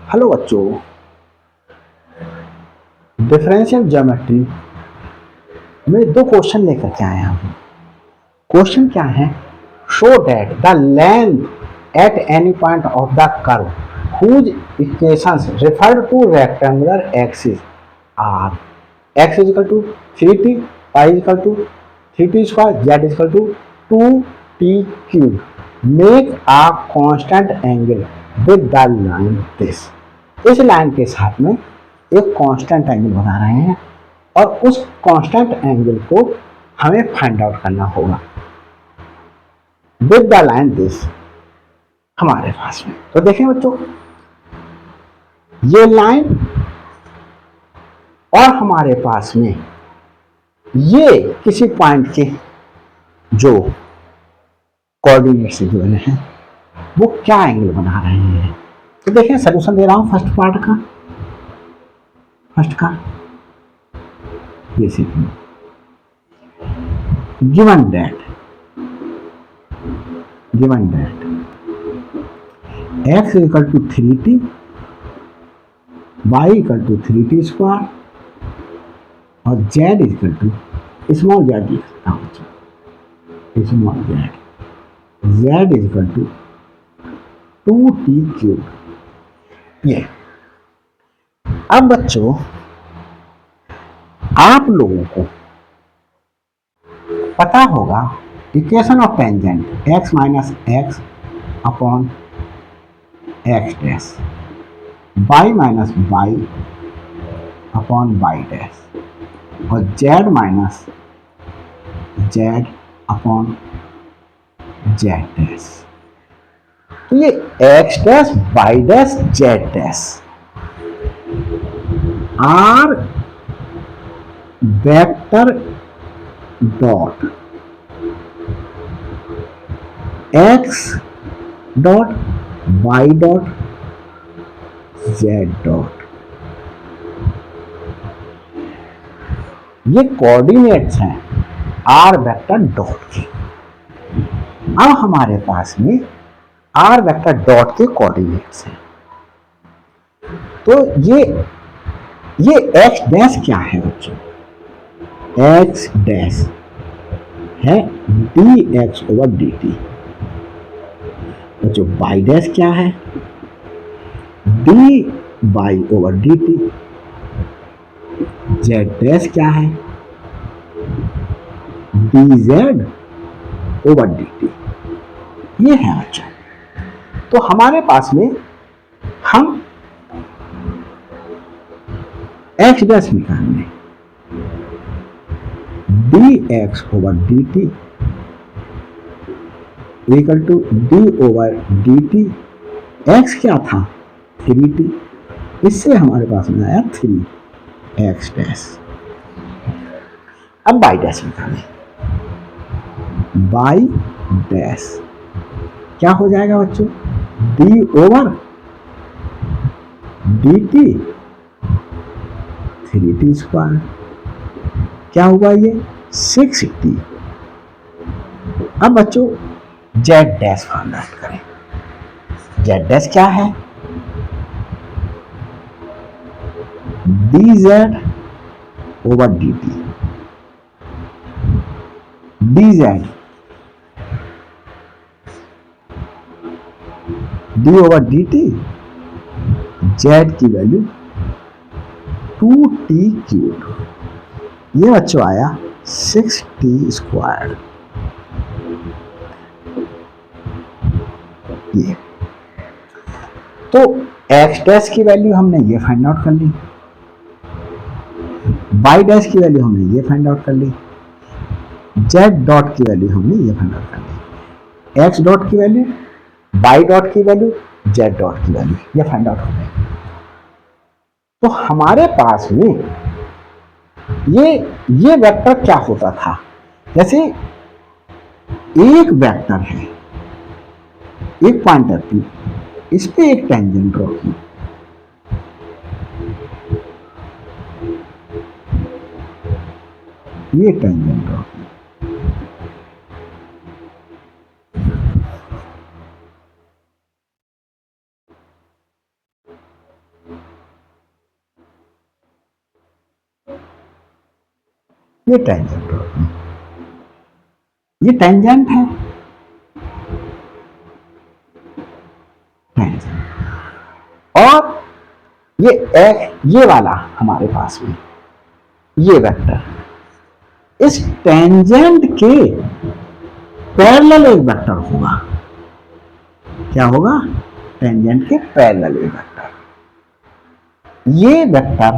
Hello बच्चों, differential geometry में दो क्वेश्चन लेकर के आए हम। क्वेश्चन क्या है? Show that the length at any point of the curve whose equations refer to rectangular axis are x is equal to 3t, y is equal to 3t square, z is equal to 2t cube. Make a constant angle with the line this. इस line के साथ में एक constant angle बना रहे हैं और उस कांस्टेंट एंगल को हमें फाइंड आउट करना होगा विद द लाइन दिस हमारे पास में। तो देखें बच्चों, ये लाइन और हमारे पास में ये किसी पॉइंट के जो कोऑर्डिनेट से जुड़े हैं वो क्या एंगल बना रहे हैं। तो देखें, सॉल्यूशन दे रहा हूं फर्स्ट पार्ट का। फर्स्ट का ये सीखिए, given that x is equal to 3t, y equal to 3t square और z is equal to small z लिख सकता हूँ, small z is equal to 2t cube. ये अब बच्चों आप लोगों को पता होगा equation of tangent x minus x upon x dash, y minus Y upon Y dash और z minus z upon z dash. तो ये x dash Y dash z dash R vector dot x dot y dot z dot, ये coordinates हैं are vector dot के। अब हमारे पास में आर वेक्टर डॉट के कोऑर्डिनेट्स हैं। तो ये x डैश क्या है बच्चों? x डैश है dx ओवर dt। बच्चों y डैश क्या है? dy over dt। z dash क्या है? dz over dt। ये है बच्चों। तो हमारे पास में हम x डैश निकालने dx over dt equal to d over dt। x क्या था? 3t। इससे हमारे पास में आया 3x डैश। अब y डैश निकालें। y डैश क्या हो जाएगा बच्चों? d over dt 3t square. क्या हुआ ये? 6t। अब बच्चों z डैश फाइंड आउट करें। z डैश क्या है? dz over dt। dz d over dt, z की वैल्यू 2t क्यूब। ये बच्चों आया 6t स्क्वायर। ये तो x डैश की वैल्यू हमने ये फाइंड आउट कर ली, y डैश की वैल्यू हमने ये फाइंड आउट कर ली, z डॉट की वैल्यू हमने ये फाइंड आउट कर ली, x डॉट की वैल्यू, y डॉट की वैल्यू, z डॉट की वैल्यू ये फाइंड आउट हो गई। तो हमारे पास में ये वेक्टर क्या होता था? जैसे एक वेक्टर है, एक पॉइंटर की, इस पे एक टेंजेंट ड्रॉ की, ये टेंजेंट ड्रॉ की, ये टेंजेंट होती है, ये टेंजेंट है, टेंजेंट। और ये वाला हमारे पास में ये वेक्टर इस टेंजेंट के पैरेलल एक वेक्टर होगा। क्या होगा? टेंजेंट के पैरेलल एक वेक्टर। ये वेक्टर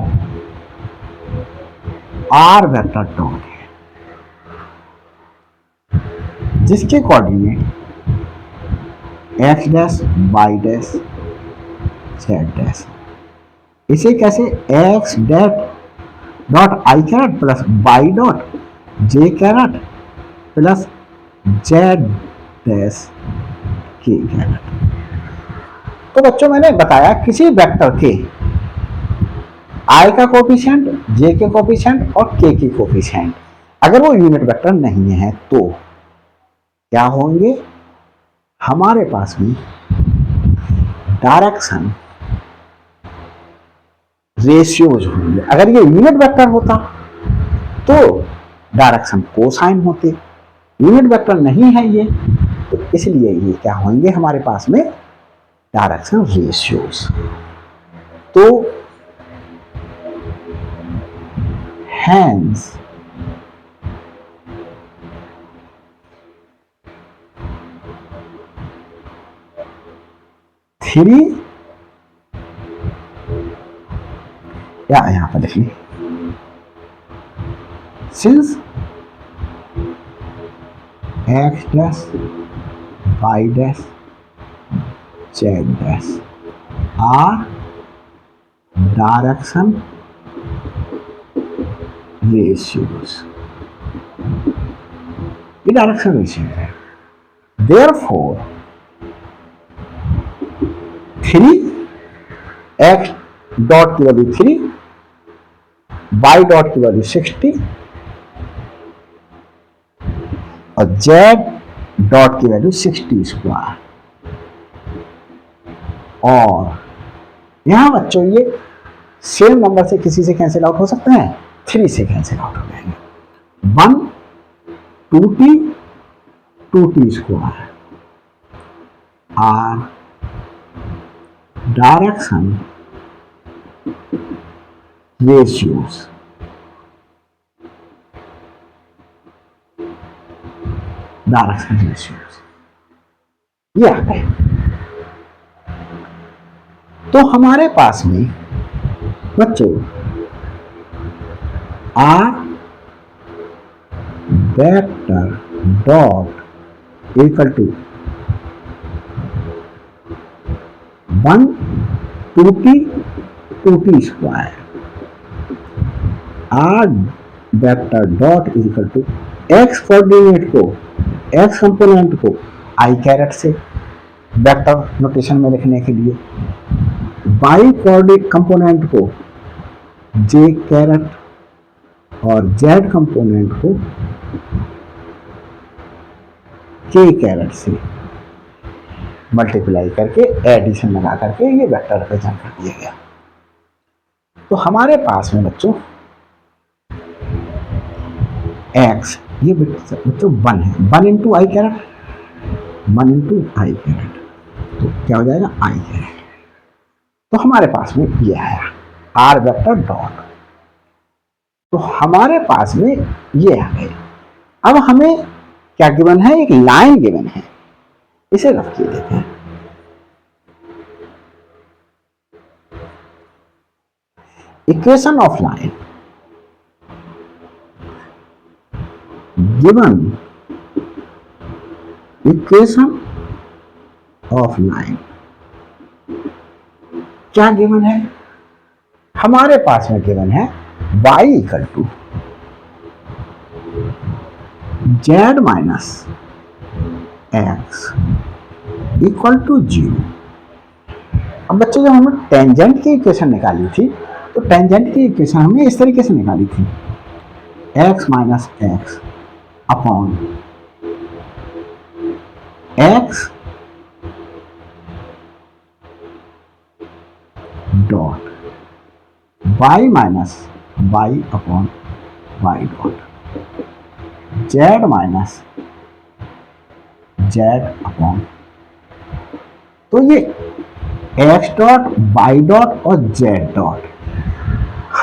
आर वेक्टर डॉट है, जिसके coordinate X dash Y dash Z dash. इसे कैसे? X dot I caret plus Y dot J caret plus Z dash K caret. तो बच्चों मैंने बताया किसी वेक्टर के आई का कोफिशिएंट, जे के कोफिशिएंट और के की कोफिशिएंट अगर वो यूनिट वेक्टर नहीं है तो क्या होंगे? हमारे पास में डायरेक्शन रेशियोज होंगे। अगर ये यूनिट वेक्टर होता तो डायरेक्शन कोसाइन होते, यूनिट वेक्टर नहीं है ये, तो इसलिए ये क्या होंगे हमारे पास में? Direction ratios. तो hence थ्री, या यहां पर लिख ली, since x dash Y dash Z dash are direction ratios, ये डायरेक्शन रेशियो है। Therefore, 3 x डॉट की वैल्यू 3, y डॉट की वैल्यू 60 और z डॉट की वैल्यू 60 स्क्वायर। और यहां बच्चों ये सेम नंबर से किसी से कैंसिल आउट हो सकते हैं, 3 से कैंसिल आउट हो जाएंगे। 1 2t square are direction ratios, direction ratios ये आ गए। तो हमारे पास में बच्चों R vector dot equal to 1 2t square, R vector dot equal to X coordinate को, एक्स कंपोनेंट को आई कैरेट से वेक्टर नोटेशन में लिखने के लिए, वाई कोऑर्डिनेट कंपोनेंट को जे कैरेट और जेड कंपोनेंट को के कैरेट से मल्टीप्लाई करके एडिशन लगा करके ये वेक्टर रिप्रेजेंट कर दिया गया। तो हमारे पास में बच्चों x ये बच्चों 1 है, 1 इंटू आई कैरेट, 1 इंटू आई कैरेट, तो क्या हो जाएगा? आई कैरेट। तो हमारे पास में ये आया आर वेक्टर डॉट। तो हमारे पास में ये आ गए। अब हमें क्या गिवन है? एक लाइन गिवन है, इसे रफ किए देते हैं। Equation of line given, equation of line क्या गिवन है? हमारे पास में गिवन है y equal to Z minus x equal to 0। अब बच्चों जब हमने टेंजेंट की इक्वेशन निकाली थी तो टेंजेंट की इक्वेशन हमने इस तरीके से निकाली थी, x minus x upon x dot y minus y upon y dot. Z minus Z upon, तो ये एक्स डॉट वाई डॉट और जेड डॉट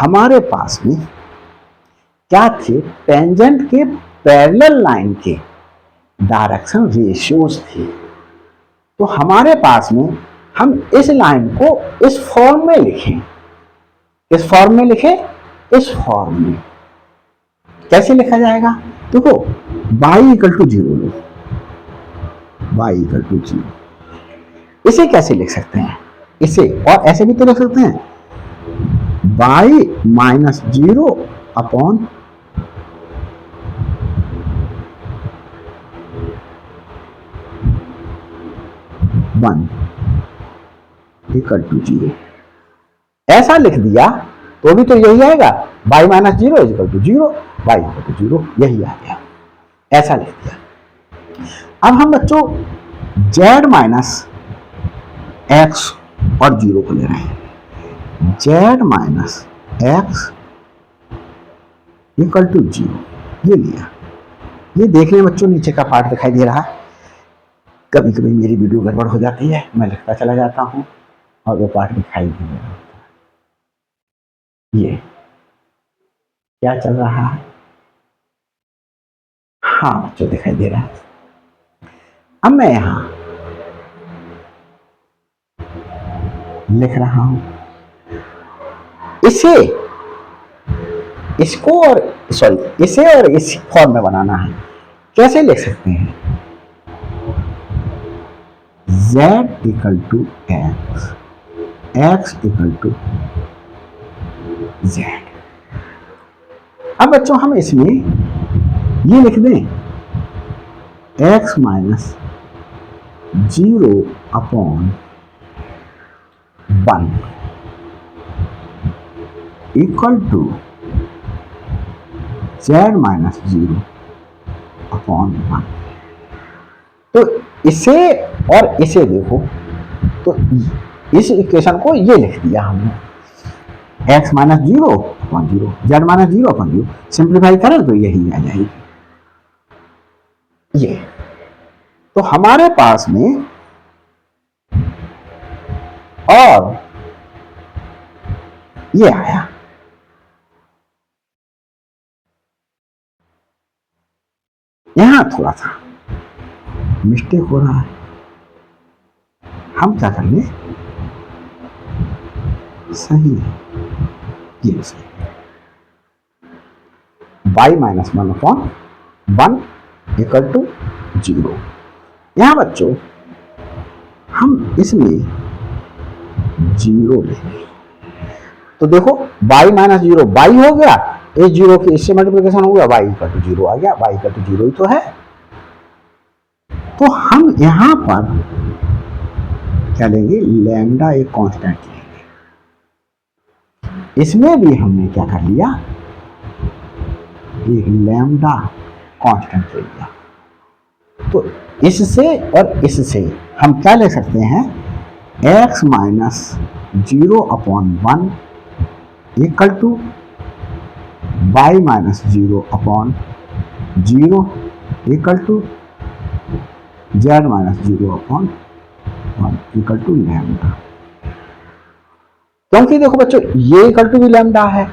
हमारे पास में क्या थे, टेंजेंट के पैरेलल लाइन के डायरेक्शन रेशियोज थे। तो हमारे पास में हम इस लाइन को इस फॉर्म में लिखें, इस फॉर्म में लिखें, इस फॉर्म में कैसे लिखा जाएगा, देखो y इक्वल टू 0 लो, y इक्वल टू 0, इसे कैसे लिख सकते हैं, इसे और ऐसे भी तो लिख सकते हैं, y minus 0 upon one equal to 0, ऐसा लिख दिया तो भी तो यही आएगा, y minus 0 equal to 0, y equal to 0, यही आ गया, ऐसा लिख दिया। अब हम बच्चों z माइनस एक्स और 0 को ले रहे हैं, z minus x equal to 0, ये लिया। ये देखने बच्चों नीचे का पार्ट दिखाई दे रहा है, कभी कभी मेरी वीडियो गड़बड़ हो जाती है, मैं लिखता चला जाता हूं और वो पार्ट दिखाई नहीं दे रहा होता। ये क्या चल रहा है, हाँ बच्चों दिखाई दे रहा है। अब मैं यहां लिख रहा हूं, इसे इसको और सॉरी इसे और इस फॉर्म में बनाना है, कैसे लिख सकते हैं, z equal to x, x equal to z। अब बच्चों हम इसमें ये लिख दें, x minus 0 upon 1 equal to z minus 0 upon 1। तो इसे और इसे देखो, तो इस इक्वेशन को ये लिख दिया हमने, x minus 0 upon 0, z minus 0 upon 0, simplify करें तो यही आ जाएगी ये। तो हमारे पास में और ये आया, यहां थोड़ा सा मिस्टेक हो रहा है, हम क्या करेंगे, सही है, ये सही, y minus 1 upon 1 equal to 0। यहां बच्चों हम इसमें 0 लेंगे, तो देखो y माइनस 0 y हो गया, इस 0 के इससे मल्टीप्लिकेशन हो गया, y इक्वल टू 0 आ गया, y इक्वल टू 0 ही तो है। तो हम यहां पर क्या लेंगे, लैम्डा एक कांस्टेंट लेंगे, इसमें भी हमने क्या कर लिया, एक लैम्डा कांस्टेंट ले लिया। तो इससे और इससे हम क्या ले सकते हैं, x minus 0 upon 1 equal to y minus 0 upon 0 equal to z minus 0 upon 1 equal to lambda. क्योंकि देखो बच्चों ये इक्वल टू भी लैम्डा है,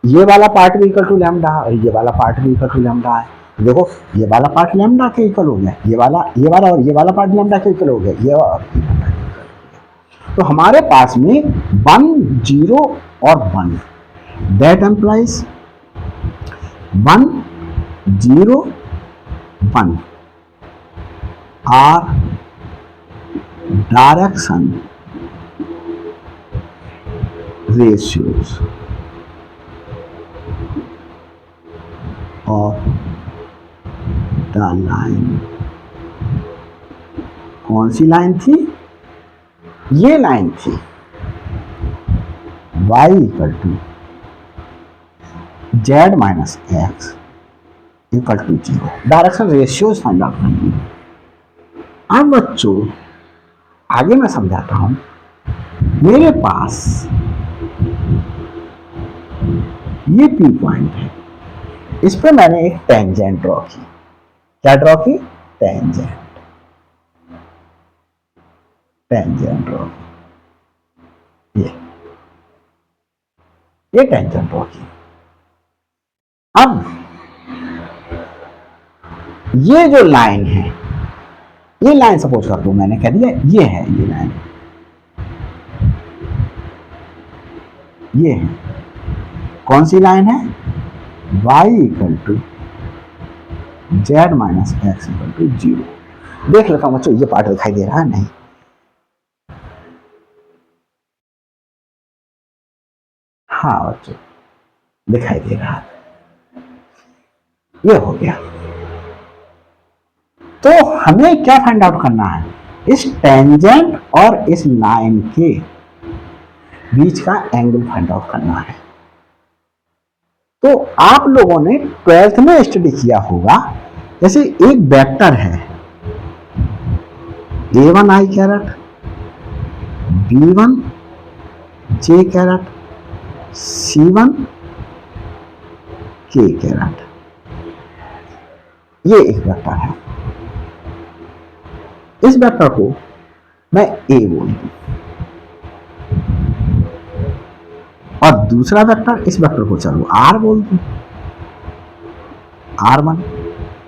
ये वाला पार्ट भी इक्वल टू लैम्डा है और ये वाला पार्ट भी इक्वल टू लैम्डा है। देखो ये वाला पार्ट लैम्डा के इक्वल हो गया, ये वाला और ये वाला पार्ट लैम्डा के इक्वल हो गया, ये और ये लैम्डा के इक्वल हो गया। तो हमारे पास में 1 0 और 1, that implies 1 0 1 are direction ratios of the line. कौन सी लाइन थी, ये लाइन थी, y equal to z minus x equal to 0, direction ratios find out करेंगे। अब बच्चों आगे मैं समझाता हूं, मेरे पास ये P पॉइंट है, इस पे मैंने एक टेंजेंट ड्रॉ की। क्या ड्रॉ की? टेंजेंट। टेंजेंट ड्रॉ की। ये टेंजेंट ड्रॉ की। अब ये जो लाइन है, ये लाइन सपोज कर दो मैंने कह दिया ये है, ये लाइन ये है। कौन सी लाइन है? y equal to Z minus x equal to 0। देख लेता हूं बच्चों, ये पार्ट दिखाई दे रहा है? नहीं। हाँ बच्चों, दिखाई दे रहा है। ये हो गया। तो हमें क्या फाइंड आउट करना है? इस टेंजेंट और इस लाइन के बीच का एंगल फाइंड आउट करना है। तो आप लोगों ने 12th में स्टडी किया होगा, जैसे एक वेक्टर है a1 i caret, b1 j caret, c1 k caret. ये एक वेक्टर है। इस वेक्टर को मैं a बोल दूं और दूसरा वेक्टर, इस वेक्टर को चलो r बोल दूं, r1,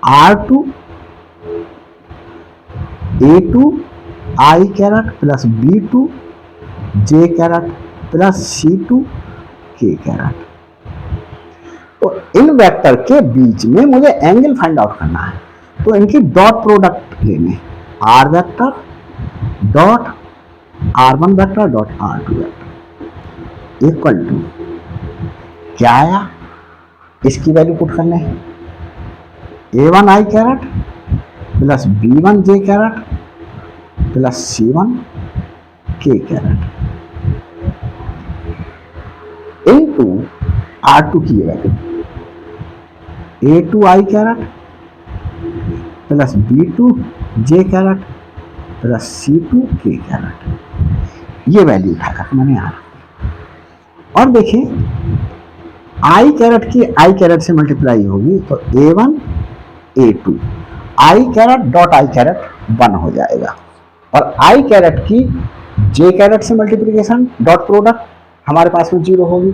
r2 a2 i caret plus b2 j caret plus c2 k caret. तो इन वेक्टर के बीच में मुझे एंगल फाइंड आउट करना है, तो इनकी डॉट प्रोडक्ट लेने, r vector dot r1 vector dot r2 vector equal to क्या आया? इसकी वैल्यू पुट करने हैं, a1 i caret plus b1 j caret plus c1 k caret into r2 की value a2 i caret plus b2 j caret plus c2 k caret. ये value उठाकर मैंने यहाँ, और देखिए i कैरेट की i कैरेट से मल्टीप्लाई होगी तो a1 a2 i carat dot i carat 1 हो जाएगा, और i कैरेट की j कैरेट से मल्टीप्लीकेशन डॉट प्रोडक्ट हमारे पास में 0 होगी,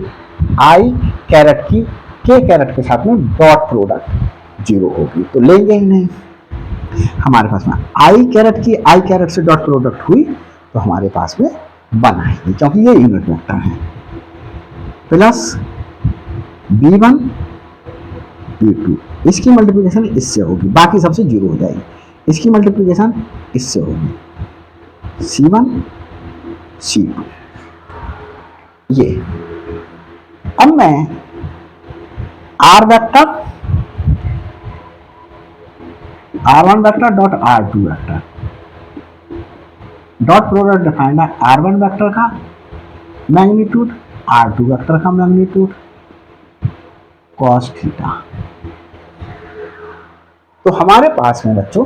i कैरेट की k कैरेट के साथ में डॉट प्रोडक्ट 0 होगी, तो लेंगे ही नहीं। हमारे पास में i कैरेट की i कैरेट से डॉट प्रोडक्ट हुई तो हमारे पास में 1 आएगी, क्योंकि ये यूनिट वेक्टर है, प्लस b1 b2, इसकी मल्टीप्लिकेशन इससे होगी, बाकी सबसे 0 हो जाएगी, इसकी मल्टीप्लिकेशन इससे होगी, c1 c2। ये अब मैं r vector r1 vector dot r2 vector dot product defined है r1 वेक्टर का मैग्नीट्यूड r2 वेक्टर का मैग्नीट्यूड cos थीटा। तो हमारे पास में बच्चों,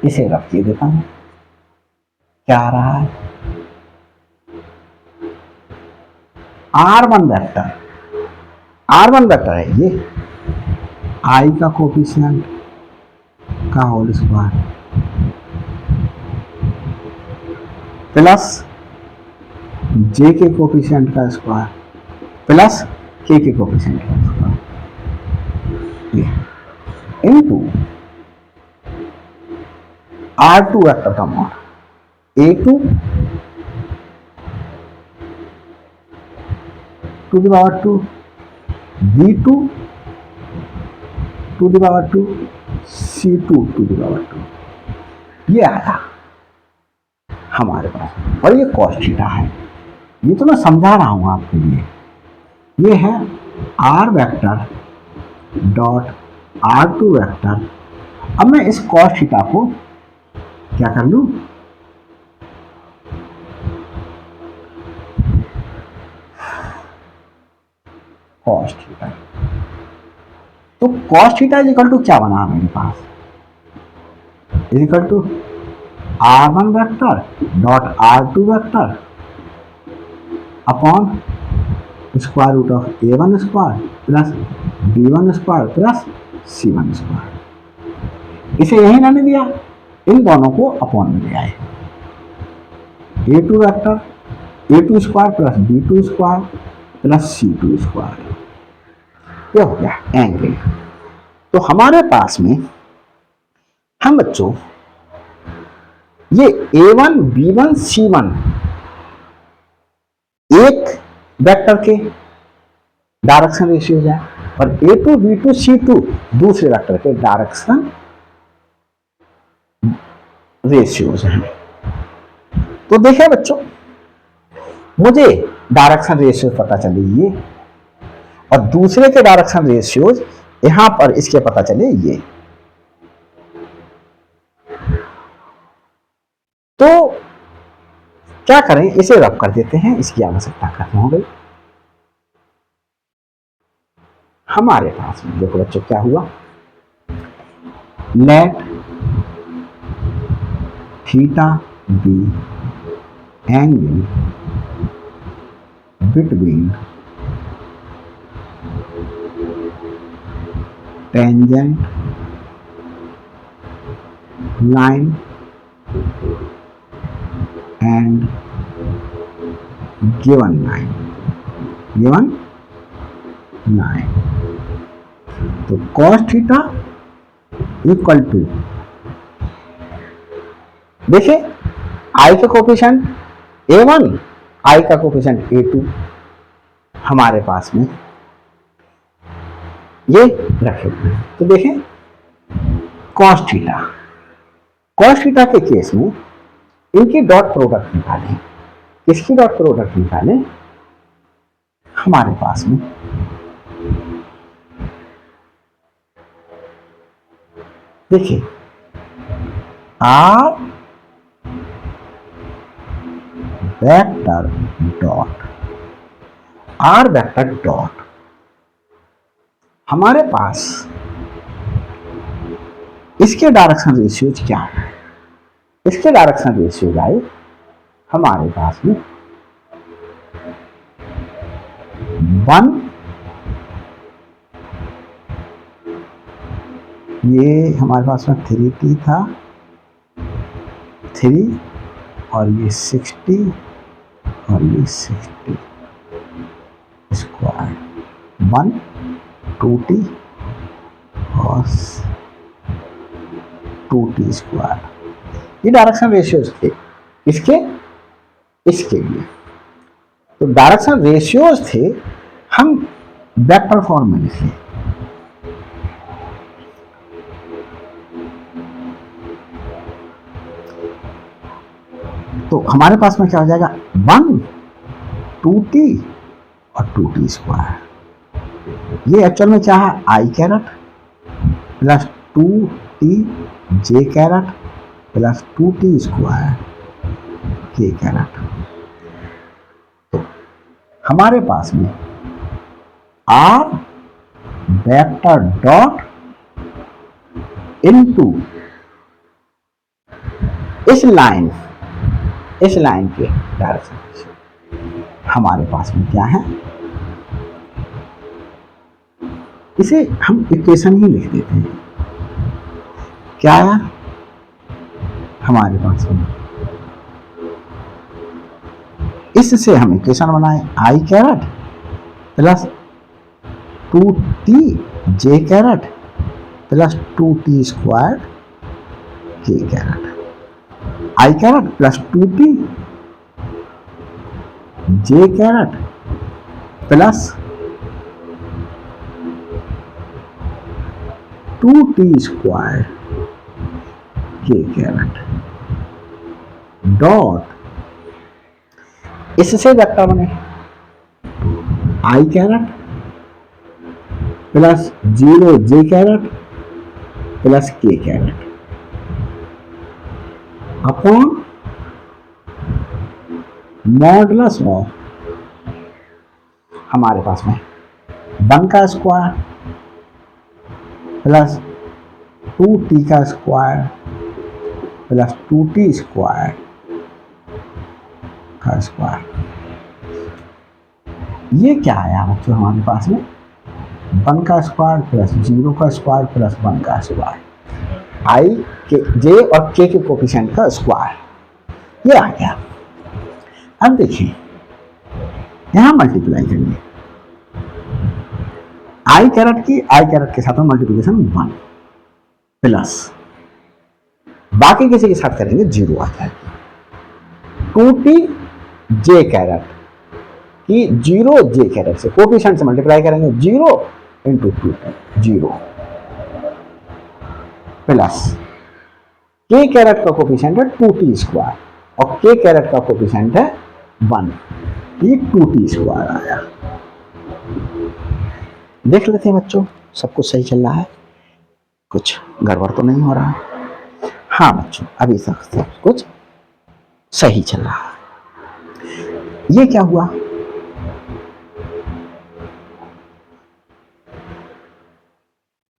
इसे रख के देता हूं, क्या आ रहा है? r1 वेक्टर है ये i का कोफिशिएंट का होल स्क्वायर प्लस j के कोफिशिएंट का स्क्वायर प्लस k के कोफिशिएंट का स्क्वायर, ये इनटू r2 वेक्टर का mod a2 to the power 2 b2 to the power 2 c2 to the power 2। ये आया हमारे पास, और ये cos थीटा है। ये तो मैं समझा रहा हूं आपके लिए। ये है r vector dot r2 vector. अब मैं इस cos थीटा को क्या कर लूं, cos थीटा, तो cos theta is equal to क्या बना मेरे पास, is equal to r1 vector dot r2 vector upon square root of a1 square plus b1 square plus c1 square. इसे यही ना दिया, इन दोनों को अपॉन में ले आए, a2 vector a2 square plus b2 square plus c2 square, ये हो गया एंगल। तो हमारे पास में हम बच्चों ये a1 b1 c1 एक वेक्टर के डायरेक्शन रेशियोज है और a2 b2 c2 दूसरे वेक्टर के डायरेक्शन रेशियोज हैं। तो देखिए बच्चों, मुझे डायरेक्शन रेशियो पता चले ये, और दूसरे के डायरेक्शन रेशियोज यहां पर इसके पता चले ये। तो क्या करें, इसे रब कर देते हैं, इसकी आवश्यकता खत्म हो गई। हमारे पास में देखो बच्चों क्या हुआ, let theta be angle between tangent line and given line, तो cos थीटा इक्वल टू, देखिए i का कोफिशिएंट a1, i का कोफिशिएंट a2 हमारे पास में ये रखे हुए हैं। तो देखिए cos थीटा के केस में इनकी डॉट प्रोडक्ट निकालें। किसकी डॉट प्रोडक्ट निकालें, हमारे पास में देखिए आर वेक्टर डॉट हमारे पास इसके डायरेक्शन रेशियोज क्या है, इसके डायरेक्शन रेशियो आए हमारे पास में 1, ये हमारे पास में 3t था, 3 और ये 60 और ये 60 स्क्वायर 1 2t और 2t स्क्वायर, ये डायरेक्शन रेशियोज थे इसके लिए। तो डायरेक्शन रेशियोज थे, हम वेक्टर फॉर्म में लिखे। तो हमारे पास में क्या हो जाएगा 1 2t और 2t स्क्वायर, ये एक्चुअल में क्या है i caret plus 2t j caret plus 2t square k caret. तो हमारे पास में r वेक्टर डॉट इनटू इस लाइन के डायरेक्शन हमारे पास में क्या है, इसे हम इक्वेशन ही लिख देते हैं। क्या है हमारे पास में, इससे हम इक्वेशन बनाए i caret plus 2t j caret plus 2t square k caret, i caret plus 2t j caret plus 2t square k caret dot, इससे वेक्टर बने i caret plus 0 j caret plus k caret upon modulus of हमारे पास में 1 का square plus 2t का square plus 2t square का square. ये क्या आया बच्चों हमारे पास में 1 का स्क्वायर प्लस 0 का स्क्वायर प्लस 1 का स्क्वायर, आई के जे और के कोफिशिएंट का स्क्वायर, ये आ गया। अब देखिए यहां मल्टीप्लाई करेंगे, आई कैरेट के साथ में मल्टीप्लिकेशन 1 प्लस बाकी किसी के साथ करेंगे 0 आ जाएगा, 2t जे कैरेट कि 0 जे कैरेट से कोफिशिएंट से मल्टीप्लाई करेंगे 0 इंटू 2 0 प्लस के कैरेट का कोफिशिएंट है 2t स्क्वायर और के कैरेट का कोफिशिएंट है 1, ये 2t स्क्वायर आया। देख लेते हैं बच्चों सब कुछ सही चल रहा है, कुछ गड़बड़ तो नहीं हो रहा है। हाँ बच्चों अभी तक सब कुछ सही चल रहा है। ये क्या हुआ,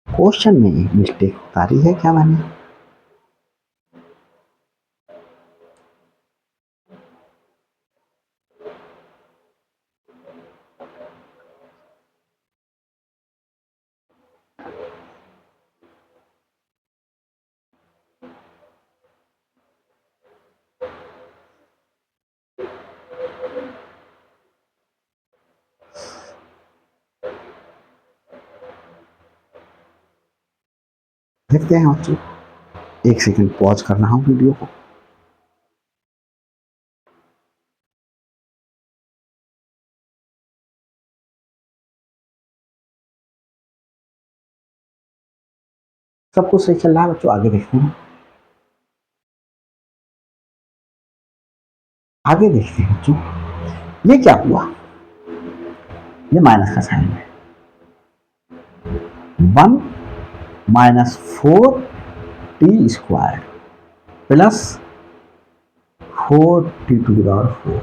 क्वेश्चन में मिस्टेक उतारी है क्या मैंने? देखते हैं बच्चों, एक सेकंड पॉज कर रहा हूं वीडियो को। सब कुछ सही चल रहा है बच्चों, आगे देखते हैं, आगे देखते हैं बच्चों। ये क्या हुआ, ये माइनस का साइन है, 1 minus 4t square plus 4t to the power 4,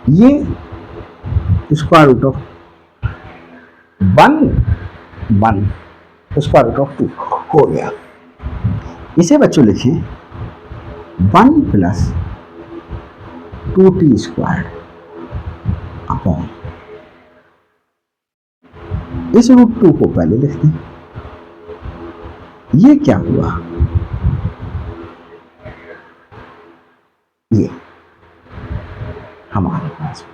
ये square root of 1 square root of 2 हो गया। इसे बच्चों लिखें 1 प्लस 2t स्क्वायर अपॉन, इस रूट 2 को पहले लिखते हैं। ये क्या हुआ, ये हमारे पास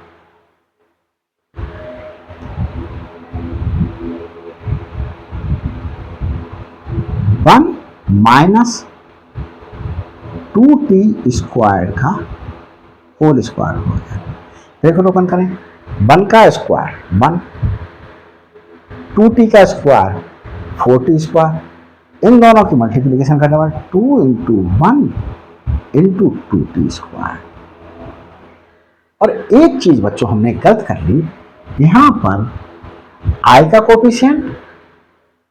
1 माइनस 2t स्क्वायर का होल स्क्वायर हो गया। देखो ओपन करें, 1 का स्क्वायर 1, 2t का स्क्वायर 4t स्क्वायर, इन दोनों की मल्टीप्लिकेशन करने वाले 2 इंटू 1 इंटू 2t स्क्वायर। और एक चीज बच्चों हमने गलत कर ली, यहां पर i का कोफिशिएंट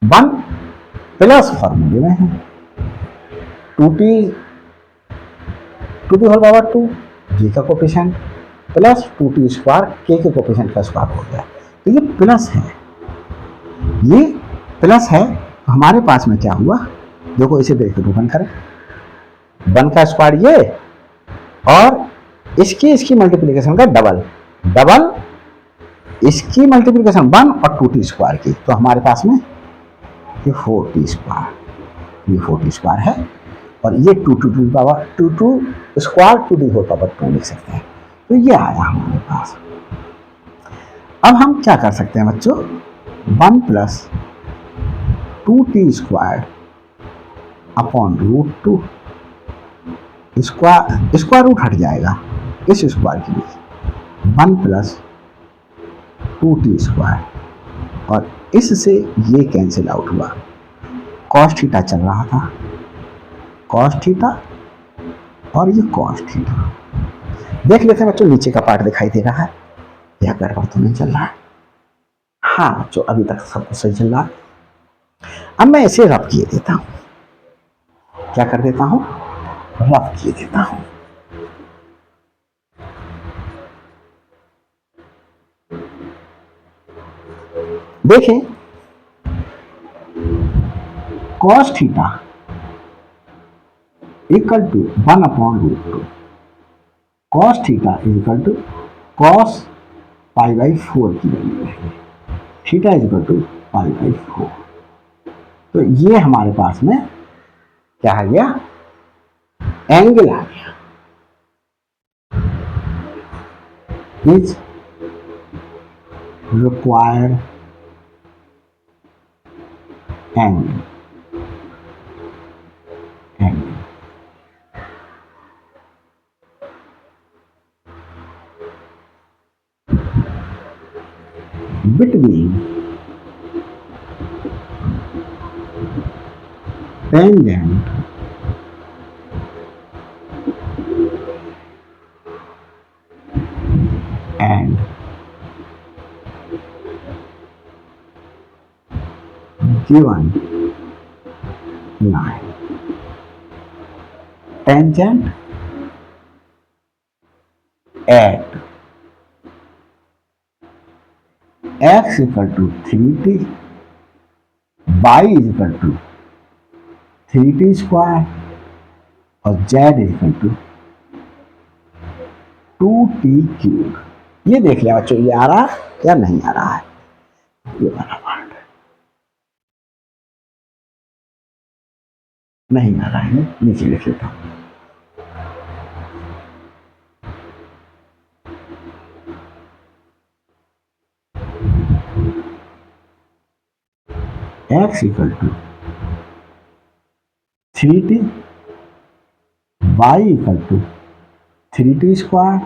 1 प्लस फॉर्मूले में है 2t to the whole power 2, जी का कोफिशिएंट प्लस 2t स्क्वायर के कोफिशिएंट का स्क्वायर हो गया, तो ये प्लस है, ये प्लस है। तो हमारे पास में क्या हुआ, देखो इसे देख के ओपन करें, 1 का स्क्वायर ये और इसकी मल्टीप्लिकेशन का डबल इसकी मल्टीप्लिकेशन 1 और 2t स्क्वायर की, तो हमारे पास में ये 4t स्क्वायर, ये 4t स्क्वायर है और ये 2 to the power 2 square to the whole power 2 लिख सकते हैं। तो ये आया हमारे पास। अब हम क्या कर सकते हैं बच्चों, 1 plus 2t square upon root 2, square root हट जाएगा इस स्क्वायर के लिए, 1 प्लस 2t स्क्वायर, और इससे ये कैंसिल आउट हुआ, कॉस थीटा चल रहा था, कॉस थीटा और ये कॉस थीटा। देख लेते हैं बच्चों, नीचे का पार्ट दिखाई दे रहा है, यह गड़बड़ तो नहीं चल रहा है? हाँ बच्चों अभी तक सब कुछ सही चल रहा है। अब मैं इसे रफ किए देता हूं, क्या कर देता हूं, रफ किए देता हूं। देखें, cos theta equal to 1 upon root 2, cos theta is equal to cos π/4 की वैल्यू है। Theta is equal to π/4। तो ये हमारे पास में क्या आ गया, एंगल आ गया। Is required angle, between tangent and given line. Tangent at x equal to 3t, y is equal to 3t square और z is equal to 2t cube। ये देख लिया बच्चों, ये आ रहा है या नहीं आ रहा है, ये वाला पार्ट नहीं आ रहा है, नीचे लिख लेता हूं। x equal to 3t, y equal to 3t square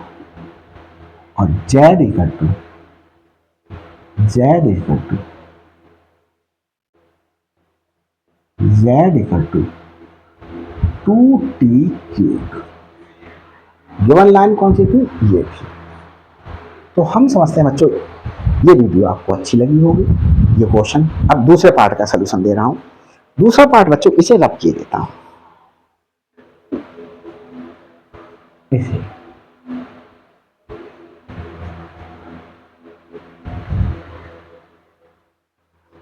और z equal to 2t cube। Given line कौन सी थी, ये थी। तो हम समझते हैं बच्चों ये वीडियो आपको अच्छी लगी होगी। ये क्वेश्चन, अब दूसरे पार्ट का सलूशन दे रहा हूं। दूसरा पार्ट बच्चों इसे रब किए देता हूं, इसे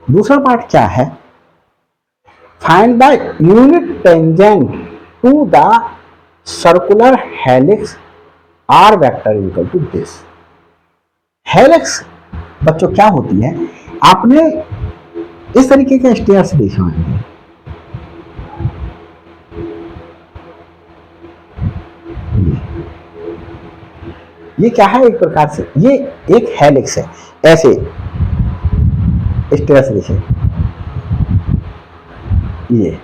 दूसरा पार्ट क्या है, find the unit tangent to the circular helix r vector equal to this. Helix बच्चों क्या होती है, आपने इस तरीके के स्टेयर्स देखे होंगे, ये क्या है, एक प्रकार से ये एक हेलिक्स है। ऐसे स्टेयर्स देखे, ये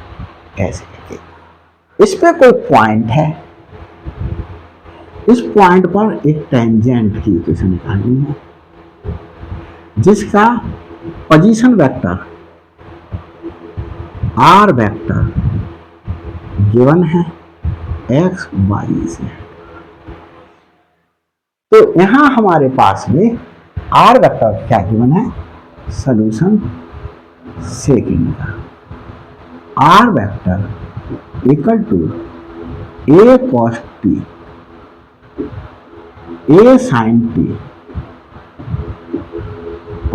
ऐसे करके, इस पे कोई पॉइंट है, इस पॉइंट पर एक टेंजेंट की इक्वेशन निकालनी है जिसका position vector r vector given है एक्स वाई से। तो यहां हमारे पास में आर वेक्टर क्या गिवन है, सॉल्यूशन सेकंड का r vector equal to a cos t, a sine t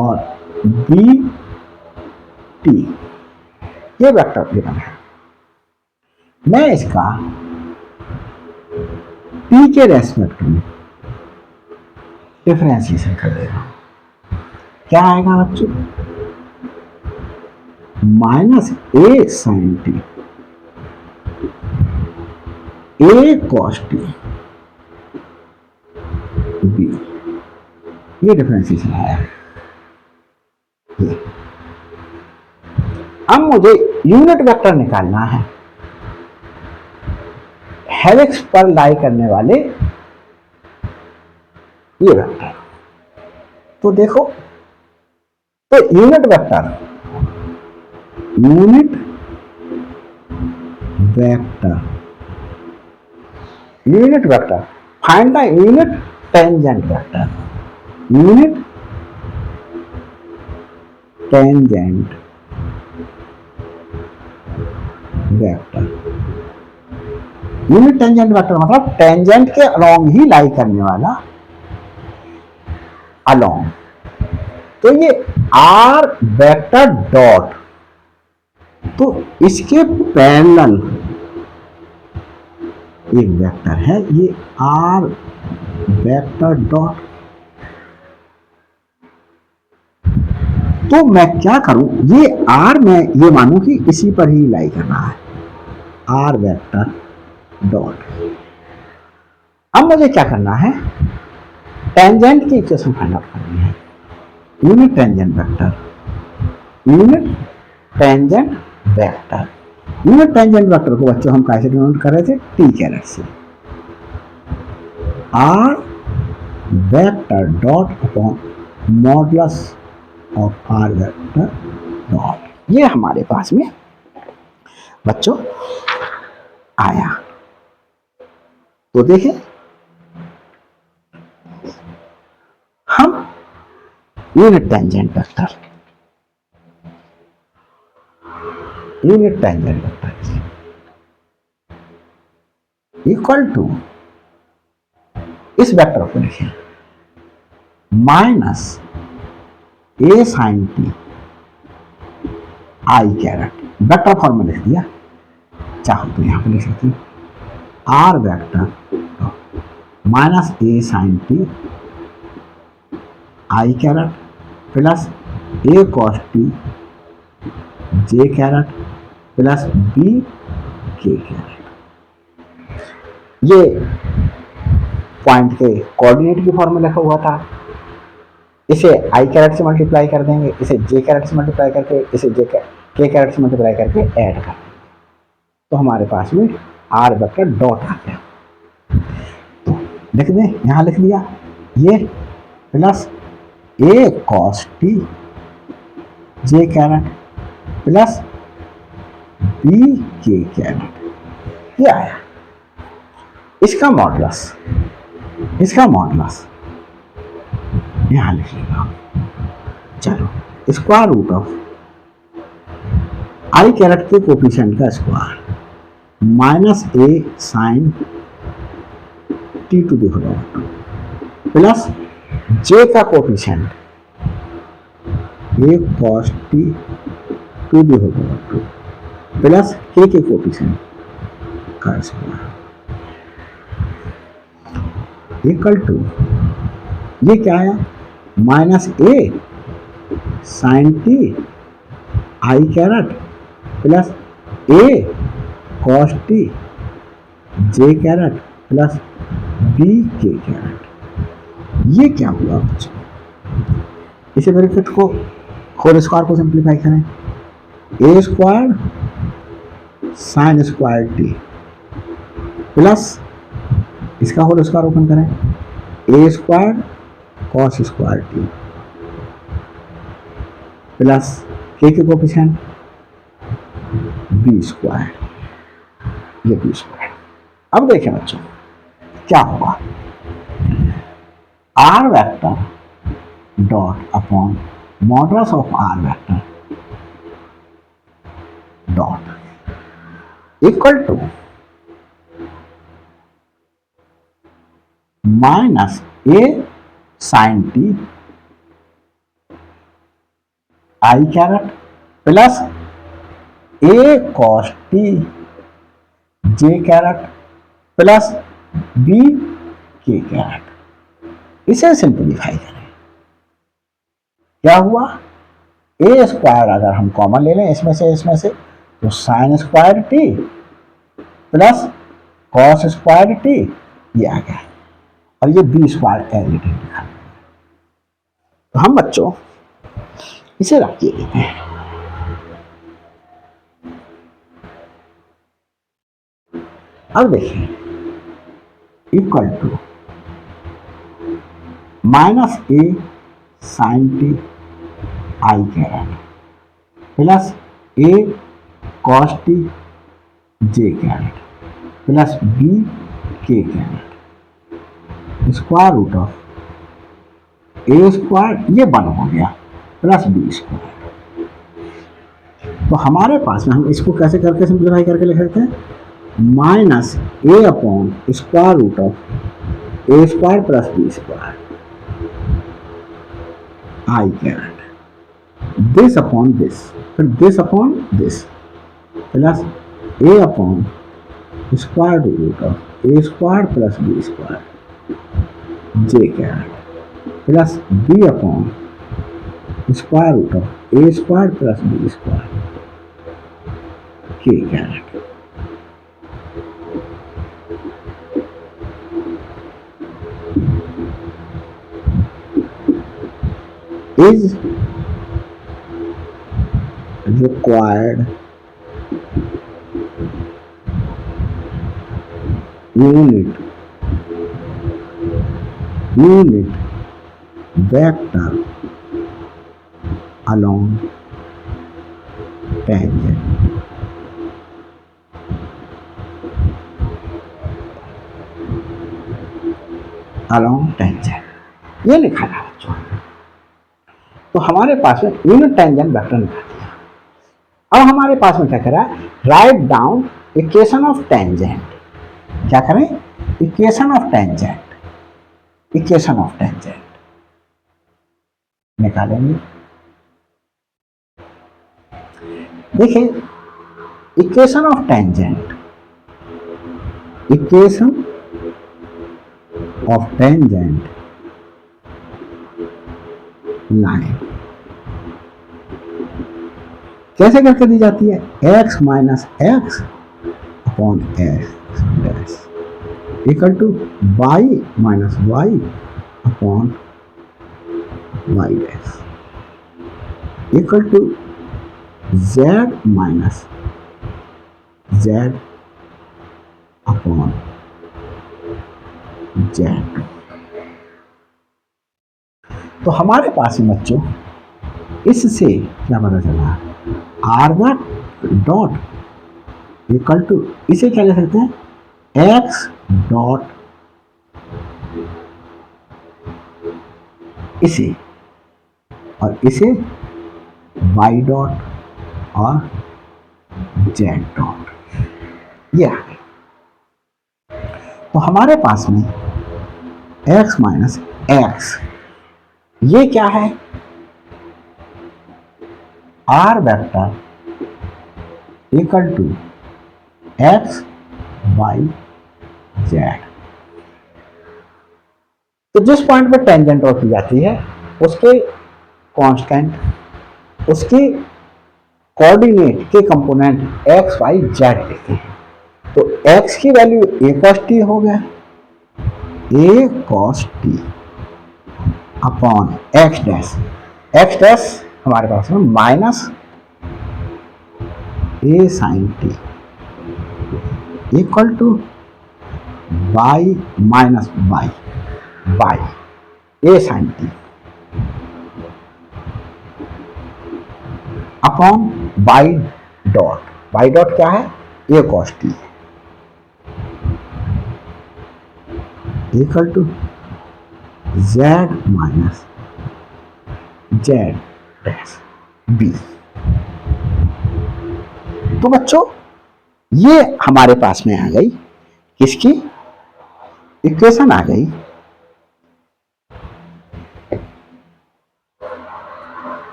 और बी टी, ये वेक्टर गिवन है। मैं इसका टी के रेस्पेक्ट में डिफरेंशिएशन कर दे रहा हूं। क्या आएगा बच्चों, माइनस ए साइन टी, ए कॉस टी, बी, ये डिफरेंशिएशन आया। अब मुझे यूनिट वेक्टर निकालना है हेलिक्स पर लाई करने वाले ये वेक्टर। तो देखो, तो unit vector find the unit tangent vector, unit tangent vector. Unit tangent vector मतलब टेंजेंट के अलोंग ही लाई करने वाला, अलोंग। तो ये आर वेक्टर डॉट, तो इसके पैरेलल एक वेक्टर है, ये आर वेक्टर डॉट तो मैं क्या करूं, ये आर मैं ये मानूं कि इसी पर ही लाई कर रहा है, आर वेक्टर डॉट। अब मुझे क्या करना है, टेंजेंट की इक्वेशन फाइंड आउट करनी है। Unit tangent vector, unit tangent vector, unit tangent vector को बच्चों हम कैसे डिनोट कर रहे थे, टी कैरेट से। R vector dot upon modulus of are vector dot, ये हमारे पास में बच्चों आया। तो देखिए हम unit tangent vector, unit tangent vector equal to, इस वेक्टर को लिखें minus A sine T I caret, vector form में लिख दिया, चाहो तो यहां पर लिख सकते हैं are vector minus A sine T I caret plus A cos T J caret plus B के कैरेट। ये पॉइंट के कोऑर्डिनेट की फॉर्म में लिखा हुआ था, इसे आई कैरेट से मल्टीप्लाई कर देंगे, इसे जे कैरेट से मल्टीप्लाई करके, इसे जे के कैरेट से मल्टीप्लाई करके ऐड कर, तो हमारे पास में आर वेक्टर डॉट आ गया। तो लिख दें, यहां लिख दिया ये प्लस ए कॉस टी जे कैरेट प्लस बी के कैरेट, ये आया। इसका मॉडुलस, इसका मॉडुलस यहां लिख लेगा, चलो square root of I caret के कोफिशिएंट का square minus A sine T to the power plus J का coefficient A cos T to the power plus K coefficient का स्क्वायर इक्वल टू, ये क्या आया, minus A sine T I caret plus A cos T J caret plus B के caret. ये क्या हुआ बच्चों, इसे ब्रैकेट को होल स्क्वायर को सिंप्लीफाई करें, A square sine square T plus इसका होल स्क्वायर ओपन करें, A square cos square T plus K coefficient B square, ये बी स्क्वायर। अब देखें बच्चों क्या होगा, R vector dot upon modulus of are vector dot equal to minus A sine T I caret plus A cos T J caret plus B के caret. इसे simplify करें, क्या हुआ, ए स्क्वायर अगर हम कॉमन ले लें इसमें से तो sine square T plus cos square t, ये आ गया, और ये B square as it is लिखा। तो हम बच्चों इसे रखिए लेते हैं, अब देखिए equal to minus A sine T I caret plus A cos T J caret plus B के caret square root of A square, ये 1 हो गया प्लस बी स्क्वायर। तो हमारे पास में हम इसको कैसे करके सिंप्लीफाई करके लिख सकते हैं, minus A upon square root of A square plus B square I caret, this upon this, फिर this upon this plus A upon square root of A square plus B square J caret plus B upon square root of A square plus B square K caret is required unit vector along tangent. along tangent ये लिखा है बच्चों। तो हमारे पास में unit tangent vector निकाल दिया। अब हमारे पास में क्या करा है, write down equation of tangent. क्या करें, equation of tangent, equation of tangent निकालेंगे। देखिए equation of tangent, equation of tangent line कैसे करके दी जाती है, x minus x upon x dash equal to y minus Y upon Y dash equal to z minus z upon z। तो हमारे पास में बच्चों इससे क्या पता चला, r डॉट इक्वल टू, इसे क्या लिख सकते हैं, x डॉट इसे और इसे y डॉट और z डॉट ये आ गए। तो हमारे पास में x माइनस एक्स ये क्या है, r vector equal to x y z। तो जिस पॉइंट पर टेंजेंट ड्रॉ की जाती है उसके कांस्टेंट, उसके कोऑर्डिनेट के कंपोनेंट x y z लेते हैं। तो x की वैल्यू a cos t हो गया, a cos t upon x dash हमारे पास में minus a sin t equal to y minus y by a sin t upon y dot क्या है, a cos t equal to z minus z dash b। तो बच्चों ये हमारे पास में आ गई किसकी इक्वेशन, आ गई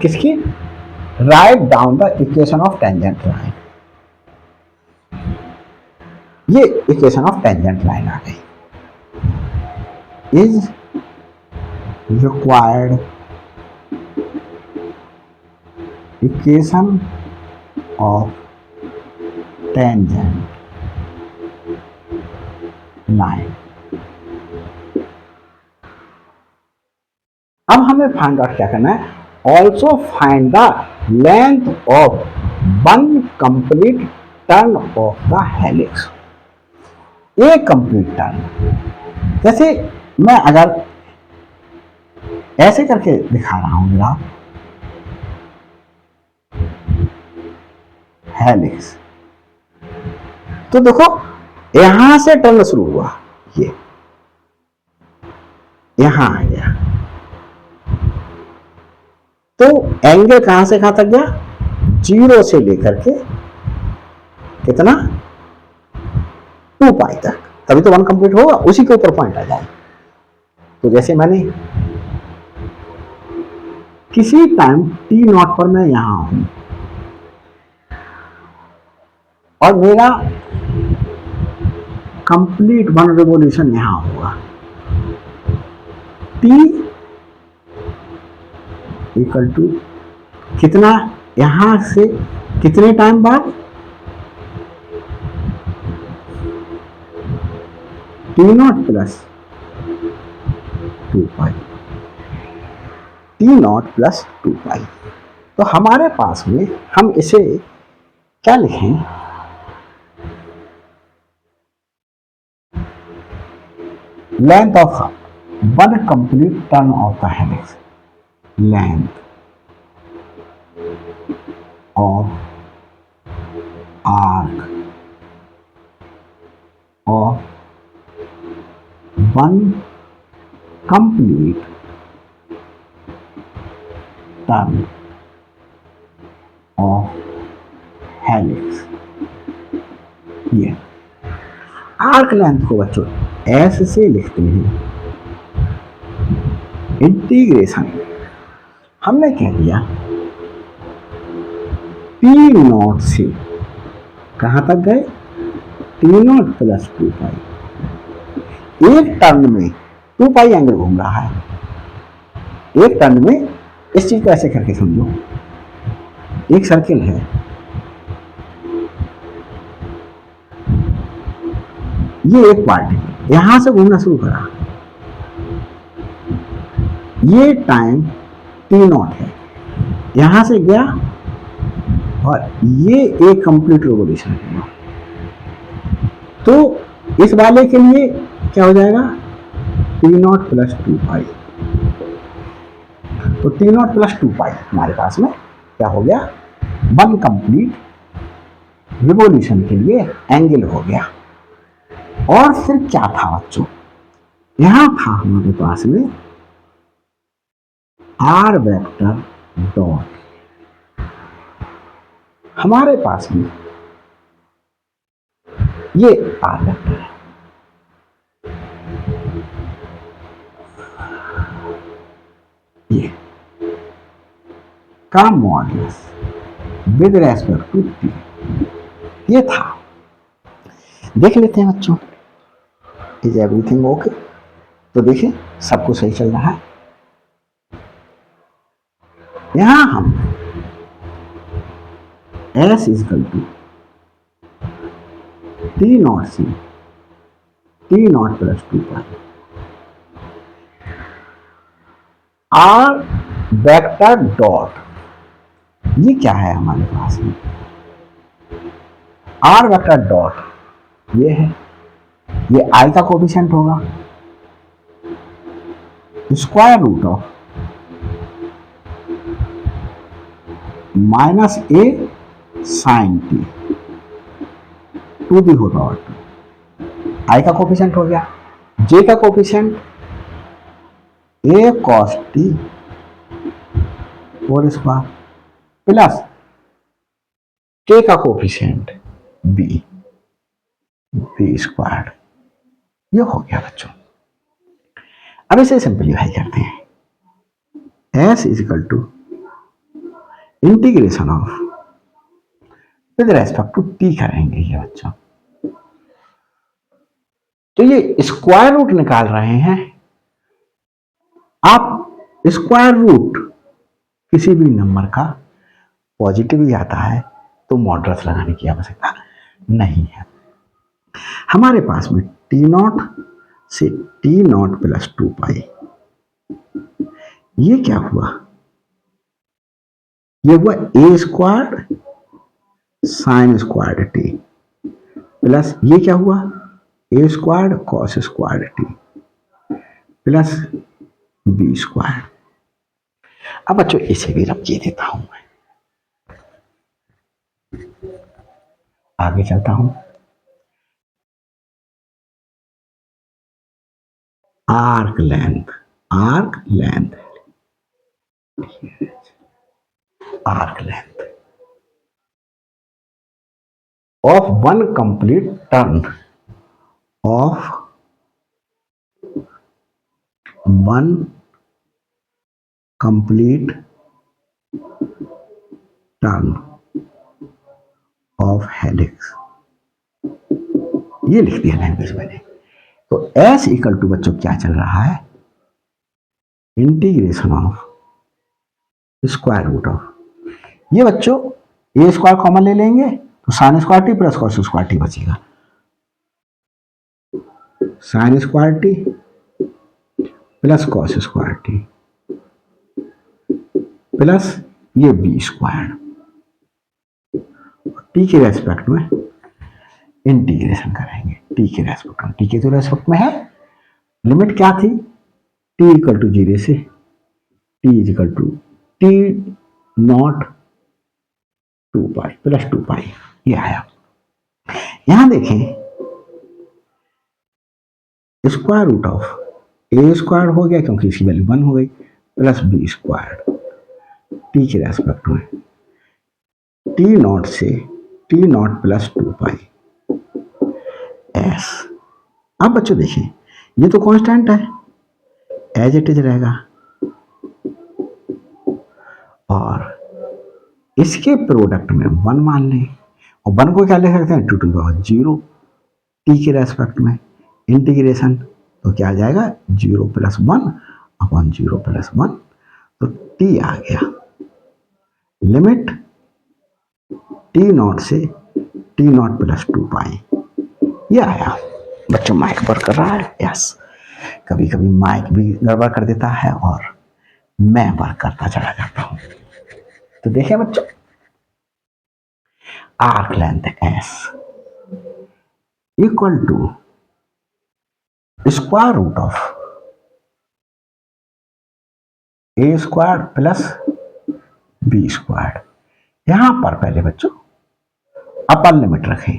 किसकी, write down the equation of tangent line. ये इक्वेशन ऑफ टेंजेंट लाइन आ गई। Is required equation of tangent line. अब हमें फाइंड आउट क्या करना है, also find the length of one complete turn off the helix. एक कंप्लीट टर्न, जैसे मैं अगर ऐसे करके दिखा रहा हूं ग्राफ, हेलिक्स, तो देखो यहां से टर्न शुरू हुआ, ये यहां आ गया, तो एंगल कहां से कहां तक गया, 0 से लेकर के कितना 2 पाई तक, तभी तो 1 कंप्लीट होगा, उसी के ऊपर पॉइंट आ जाए। तो जैसे मैंने किसी टाइम t नॉट पर मैं यहां हूं और मेरा कंप्लीट 1 रिवॉल्यूशन यहां होगा, t इक्वल टू कितना, यहां से कितने टाइम बाद, टी नॉट प्लस 2 पाई, टी नॉट प्लस 2 पाई। तो हमारे पास में हम इसे क्या लिखें, length of one complete turn off the helix, length of arc of one complete turn off helix. ये आर्क लेंथ को बच्चों ऐसे से लिखते हैं, इंटीग्रेशन हमने कह दिया टी नॉट से कहां तक गए, टी नॉट प्लस 2 पाई। एक टर्न में 2 पाई एंगल घूम रहा है, एक टर्न में, इस चीज को ऐसे करके समझो, एक सर्किल है, ये एक पार्ट यहां से घूमना शुरू करा, ये टाइम टी नॉट है, यहां से गया और ये एक कंप्लीट रिवोल्यूशन हुआ। तो इस वाले के लिए क्या हो जाएगा, टी नॉट प्लस 2 पाई। तो टी नॉट प्लस 2 पाई हमारे पास में क्या हो गया, वन कंप्लीट रिवोल्यूशन के लिए एंगल हो गया। और फिर क्या था बच्चों, यहां था हमारे पास में आर वेक्टर डॉट, हमारे पास में ये आर वेक्टर है, ये का modulus with respect to t, ये था। देख लेते हैं बच्चों, इज एवरीथिंग ओके। तो देखिए सब कुछ सही चल रहा है। यहां हम s equal to t naught c t naught plus 2 pi r vector dot, ये क्या है हमारे पास में, आर वेक्टर डॉट ये है, ये आई का कोफिशिएंट होगा, square root of minus A sine T to the whole power 2, I का कोफिशिएंट हो गया, जे का coefficient A cos T whole square plus K का कोफिशिएंट बी बी स्क्वायर, ये हो गया बच्चों। अब इसे सिंपलीफाई करते हैं, s equal to integration of with respect to t करेंगे ये बच्चों। तो ये स्क्वायर रूट निकाल रहे हैं आप, स्क्वायर रूट किसी भी नंबर का पॉजिटिव ही आता है तो मॉडुलस लगाने की आवश्यकता नहीं है। हमारे पास में टी नॉट से टी नॉट प्लस 2 पाई, ये क्या हुआ, ये हुआ A square sine square T plus ये क्या हुआ, A square cos square T plus B square. अब बच्चों इसे भी रख देता हूं मैं, आगे चलता हूं। Arc length, arc length, arc length of one complete turn off one complete turn off helix, ये लिख दिया लैंग्वेज मैंने। तो एस इक्वल टू बच्चों क्या चल रहा है, integration of square root of, ये बच्चों ए स्क्वायर कॉमन ले लेंगे तो sine square T plus cos square T बचेगा, sine square T plus cos square T plus ये बी स्क्वायर, टी के रेस्पेक्ट में इंटीग्रेशन करेंगे, टी के रेस्पेक्ट में, टी के तो रेस्पेक्ट में है, लिमिट क्या थी, टी इक्वल टू 0 से t is equal to t naught 2 pi plus 2 pi, ये आया। यहां देखें square root of A square हो गया क्योंकि इसकी वैल्यू 1 हो गई, प्लस बी स्क्वायर टी के रेस्पेक्ट में, टी नॉट से T naught plus 2 pi s. अब बच्चों देखें ये तो कांस्टेंट है, एज इट इज रहेगा, और इसके प्रोडक्ट में 1 मान लें, और 1 को क्या लिख सकते हैं 2 टू द पावर 0 टी के रेस्पेक्ट में इंटीग्रेशन, तो क्या आ जाएगा 0 प्लस 1 अपॉन 0 प्लस 1, तो टी आ गया, लिमिट टी नॉट से टी नॉट प्लस 2 पाई, ये आया। बच्चों माइक पर कर रहा है, यस, कभी कभी माइक भी गड़बड़ कर देता है और मैं वर्क करता चला जाता हूं। तो देखिए बच्चों, arc length s equal to square root of A square plus B square. यहां पर पहले बच्चों अपर लिमिट रखें,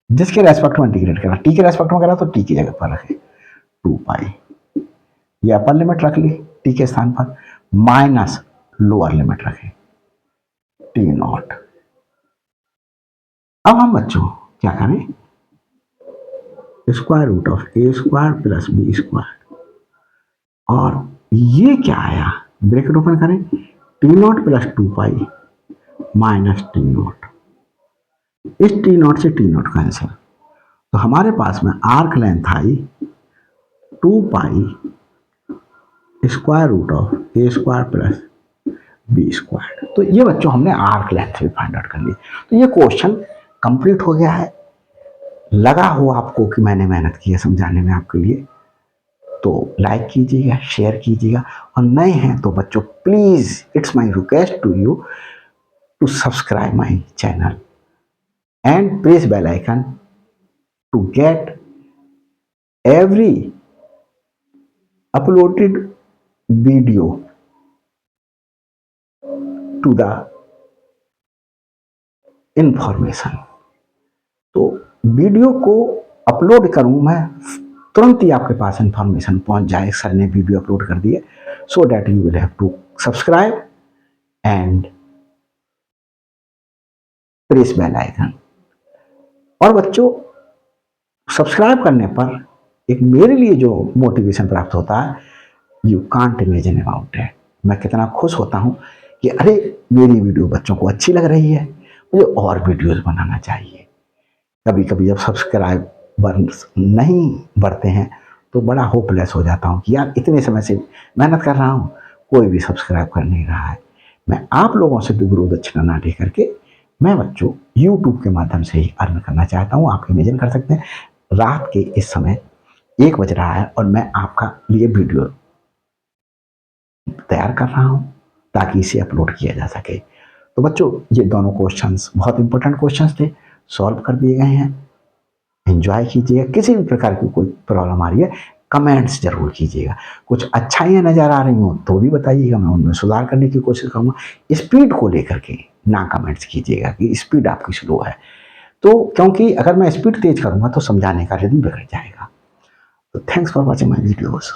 जिसके रेस्पेक्ट में इंटीग्रेट करा, टी के रेस्पेक्ट में करा तो टी की जगह पर रखें 2 पाई, ये अपर लिमिट रख ली टी के स्थान पर, माइनस लोअर लिमिट रखें टी नॉट। अब हम बच्चों क्या करें, square root of A square plus B square, और ये क्या आया, ब्रैकेट ओपन करें, t naught plus 2 pi minus t naught, इस टी नॉट से टी नॉट कैंसिल, तो हमारे पास में आर्क लेंथ आई 2 pi square root of A square plus B square. तो ये बच्चों हमने आर्क लेंथ भी फाइंड आउट कर ली। तो ये क्वेश्चन कंप्लीट हो गया है। लगा हो आपको कि मैंने मेहनत की है समझाने में आपके लिए, तो लाइक कीजिएगा, शेयर कीजिएगा, और नए हैं तो बच्चों please it's my request to you to subscribe my channel and press bell icon to get every uploaded video to the information। तो वीडियो को अपलोड करूं मैं, तुरंत ही आपके पास इंफॉर्मेशन पहुंच जाए, सर ने वीडियो अपलोड कर दिए, so that you will have to subscribe and press bell icon. और बच्चों सब्सक्राइब करने पर एक मेरे लिए जो मोटिवेशन प्राप्त होता है, you can't imagine about it. मैं कितना खुश होता हूँ कि अरे मेरी वीडियो बच्चों को अच्छी लग रही है, मुझे और वीडियोस बनाना चाहिए। कभी कभी जब सब्सक्राइबर नहीं बढ़ते हैं तो बड़ा होपलेस हो जाता हूँ कि यार इतने समय से मेहनत कर रहा हूँ, कोई भी सब्सक्राइब कर नहीं रहा है। मैं आप लोगों से गुरु दक्षिणा ना लेकर के मैं बच्चों YouTube के माध्यम से ही अर्न करना चाहता हूँ। आप इमेजिन कर सकते हैं रात के इस समय 1 बज रहा है और मैं आपका लिए वीडियो तैयार कर रहा हूँ ताकि इसे अपलोड किया जा सके। तो बच्चों ये दोनों क्वेश्चंस बहुत इंपॉर्टेंट क्वेश्चंस थे, सॉल्व कर दिए गए हैं। एंजॉय कीजिएगा। किसी भी प्रकार की कोई प्रॉब्लम आ रही है कमेंट्स जरूर कीजिएगा। कुछ अच्छाइयाँ नज़र आ रही हों तो भी बताइएगा, मैं उनमें सुधार करने की कोशिश करूँगा। स्पीड को लेकर के ना कमेंट्स कीजिएगा कि स्पीड आपकी स्लो है, तो क्योंकि अगर मैं स्पीड तेज करूँगा तो समझाने का रिदम बिगड़ जाएगा। तो thanks for watching my videos.